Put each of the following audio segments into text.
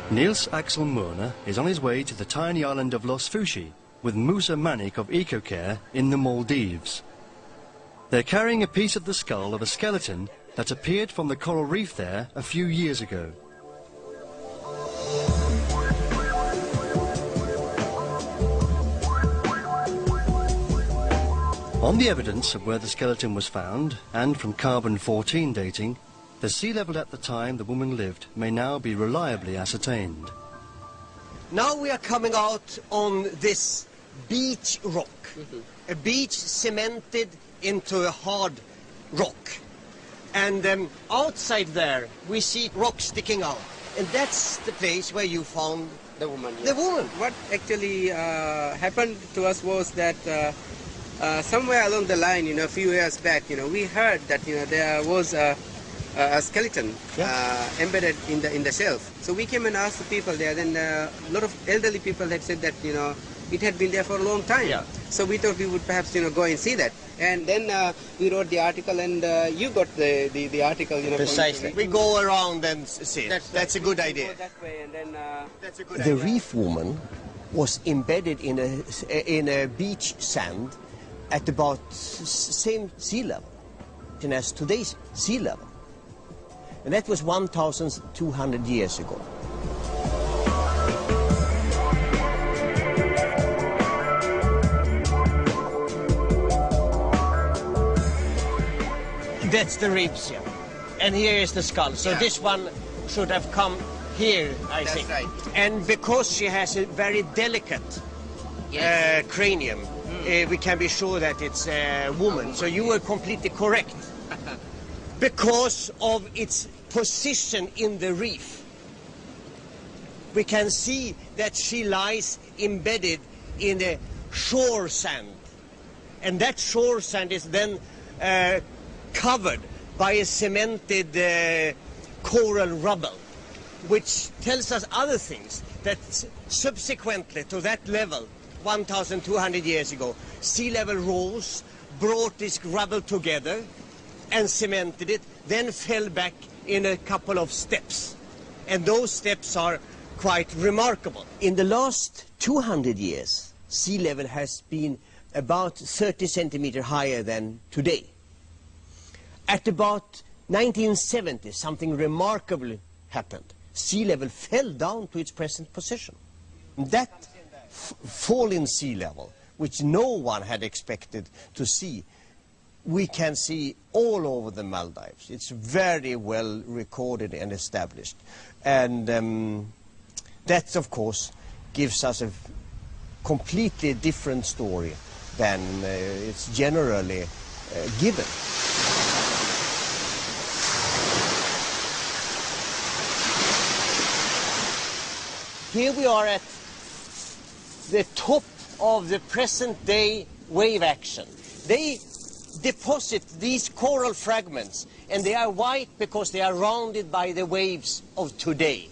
Niels Axel Mørner is on his way to the tiny island of Los Fushi with Musa Manik of EcoCare in the Maldives. They're carrying a piece of the skull of a skeleton that appeared from the coral reef there a few years ago. On the evidence of where the skeleton was found, and from carbon-14 dating, the sea level at the time the woman lived may now be reliably ascertained. Now we are coming out on this beach rock, a beach cemented into a hard rock. And outside there we see rock sticking out, and that's the place where you found the woman. The woman. What actually happened to us was that somewhere along the line, a few years back, we heard that there was a skeleton embedded in the shelf. So we came and asked the people there. Then a lot of elderly people had said that it had been there for a long time. Yeah. So we thought we would perhaps go and see that. And then we wrote the article, and you got the article. Precisely. We go around and see. That's a good idea. That way, and then that's a good idea. The reef woman was embedded in a beach sand at about same sea level as today's sea level. And that was 1,200 years ago. That's the ribs here. And here is the skull. So this one should have come here, I think. Right. And because she has a very delicate cranium, we can be sure that it's a woman. So you were completely correct. Because of its position in the reef, we can see that she lies embedded in a shore sand. And that shore sand is then covered by a cemented coral rubble, which tells us other things, that subsequently to that level, 1,200 years ago, sea level rose, brought this rubble together and cemented it, then fell back in a couple of steps. And those steps are quite remarkable. In the last 200 years, sea level has been about 30 centimeters higher than today. At about 1970, something remarkable happened. Sea level fell down to its present position. That fall in sea level, which no one had expected to see, we can see all over the Maldives. It's very well recorded and established. And that, of course, gives us a completely different story than it's generally given. Here we are at the top of the present-day wave action. They deposit these coral fragments, and they are white because they are rounded by the waves of today.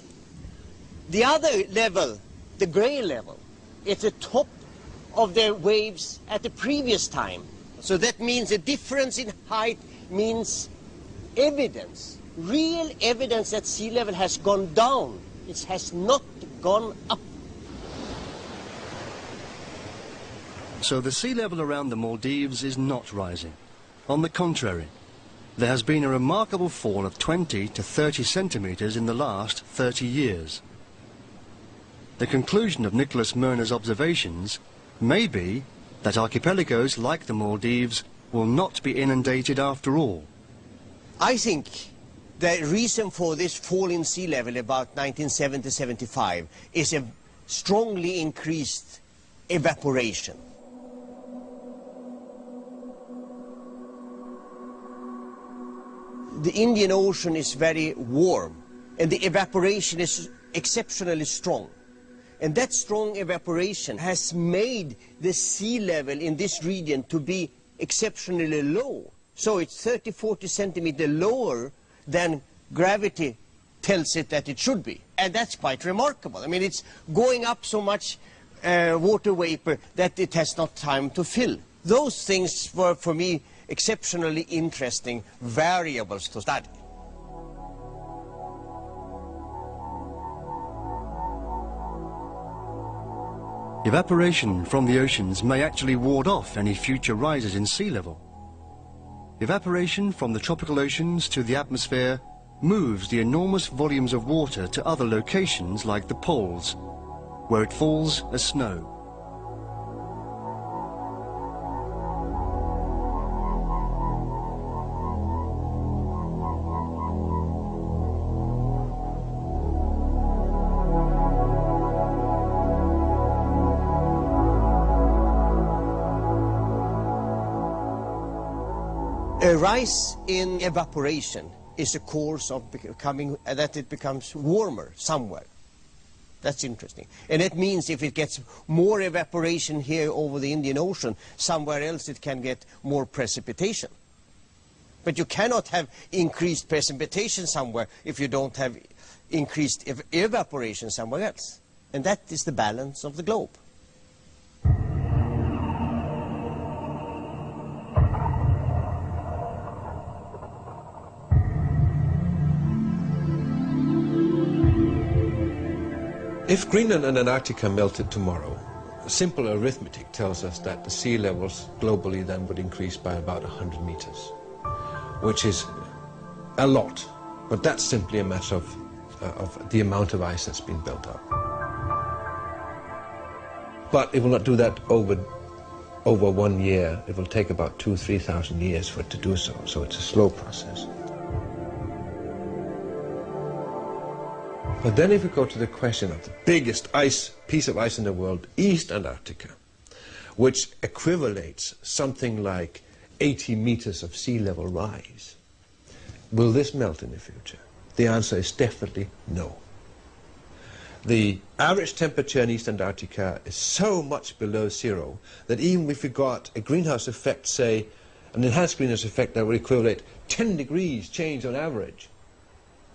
The other level, the gray level, is the top of the waves at the previous time. So that means a difference in height means evidence, real evidence that sea level has gone down. It has not gone up. So the sea level around the Maldives is not rising. On the contrary, there has been a remarkable fall of 20 to 30 centimeters in the last 30 years. The conclusion of Nicholas Mørner's observations may be that archipelagos like the Maldives will not be inundated after all. I think the reason for this fall in sea level about 1970-75 is a strongly increased evaporation. The Indian Ocean is very warm, and the evaporation is exceptionally strong. And that strong evaporation has made the sea level in this region to be exceptionally low. So it's 30-40 centimeters lower than gravity tells it that it should be. And that's quite remarkable. I mean, it's going up so much water vapor that it has not time to fill. Those things were, for me, exceptionally interesting variables to study. Evaporation from the oceans may actually ward off any future rises in sea level. Evaporation from the tropical oceans to the atmosphere moves the enormous volumes of water to other locations like the poles, where it falls as snow. A rise in evaporation is a course of becoming, that it becomes warmer somewhere. That's interesting. And it means if it gets more evaporation here over the Indian Ocean, somewhere else it can get more precipitation. But you cannot have increased precipitation somewhere if you don't have increased evaporation somewhere else. And that is the balance of the globe. If Greenland and Antarctica melted tomorrow, simple arithmetic tells us that the sea levels globally then would increase by about 100 meters, which is a lot, but that's simply a matter of the amount of ice that's been built up. But it will not do that over 1 year. It will take about 2,000–3,000 years for it to do so, so it's a slow process. But then if we go to the question of the biggest piece of ice in the world, East Antarctica, which equivalates something like 80 meters of sea level rise, will this melt in the future? The answer is definitely no. The average temperature in East Antarctica is so much below zero that even if we got a greenhouse effect, say, an enhanced greenhouse effect that would equivalent 10 degrees change on average,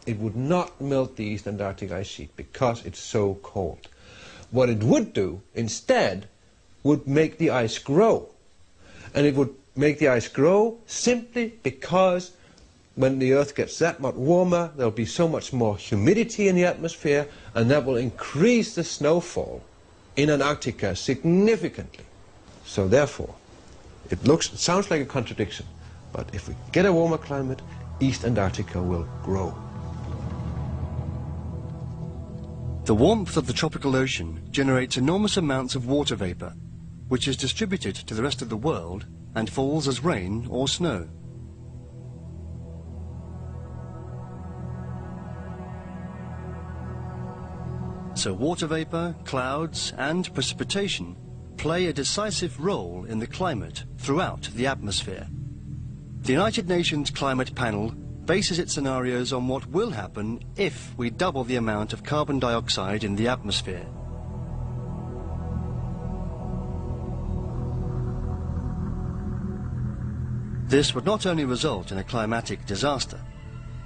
it would not melt the East Antarctic ice sheet because it's so cold. What it would do, instead, would make the ice grow. And it would make the ice grow simply because when the Earth gets that much warmer, there'll be so much more humidity in the atmosphere, and that will increase the snowfall in Antarctica significantly. So therefore, it sounds like a contradiction, but if we get a warmer climate, East Antarctica will grow. The warmth of the tropical ocean generates enormous amounts of water vapor, which is distributed to the rest of the world and falls as rain or snow. So water vapor, clouds, and precipitation play a decisive role in the climate throughout the atmosphere. The United Nations Climate Panel bases its scenarios on what will happen if we double the amount of carbon dioxide in the atmosphere. This would not only result in a climatic disaster.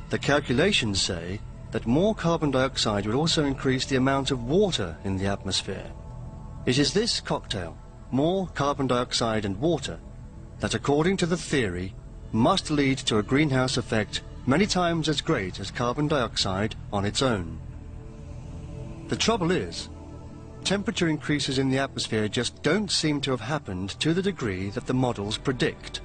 The calculations say that more carbon dioxide would also increase the amount of water in the atmosphere. It is this cocktail, more carbon dioxide and water, that according to the theory must lead to a greenhouse effect many times as great as carbon dioxide on its own. The trouble is, temperature increases in the atmosphere just don't seem to have happened to the degree that the models predict.